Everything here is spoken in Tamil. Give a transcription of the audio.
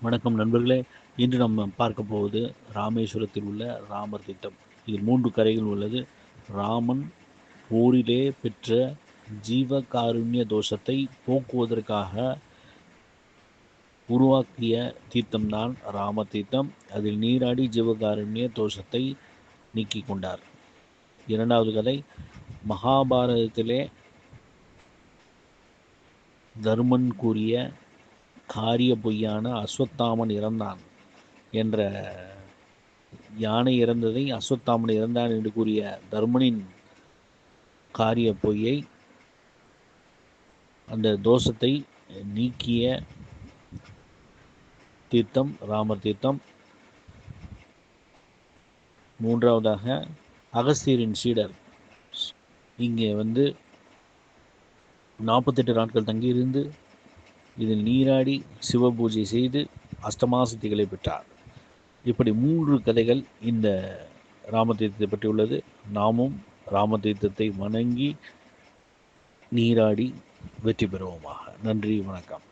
வணக்கம் நண்பர்களே. இன்று நம்ம பார்க்க போவது ராமேஸ்வரத்தில் உள்ள ராமர் தீர்த்தம். இதில் 3 கரைகள் உள்ளது. ராமன் போரிலே பெற்ற ஜீவகாருண்ய தோஷத்தை போக்குவதற்காக உருவாக்கிய தீர்த்தம்தான் ராம தீர்த்தம். அதில் நீராடி ஜீவகாருண்ய தோஷத்தை நீக்கிக் கொண்டார். இரண்டாவது கதை, மகாபாரதத்திலே தருமன் கூறிய காரிய பொய்யான அஸ்வத்தாமன் இறந்தான் என்ற யானை இறந்ததை அஸ்வத்தாமன் இறந்தான் என்று கூறிய தர்மனின் காரிய பொய்யை, அந்த தோஷத்தை நீக்கிய தீர்த்தம் ராமர் தீர்த்தம். மூன்றாவதாக, அகஸ்தியரின் சீடர் இங்கே 48 நாட்கள் தங்கியிருந்து இதில் நீராடி சிவ பூஜை செய்து அஷ்டமா சித்திகளை பெற்றார். இப்படி 3 கதைகள் இந்த ராமதீர்த்தத்தை பற்றி உள்ளது. நாமும் ராமதீர்த்தத்தை வணங்கி நீராடி வெற்றி பெறுவோமாக. நன்றி, வணக்கம்.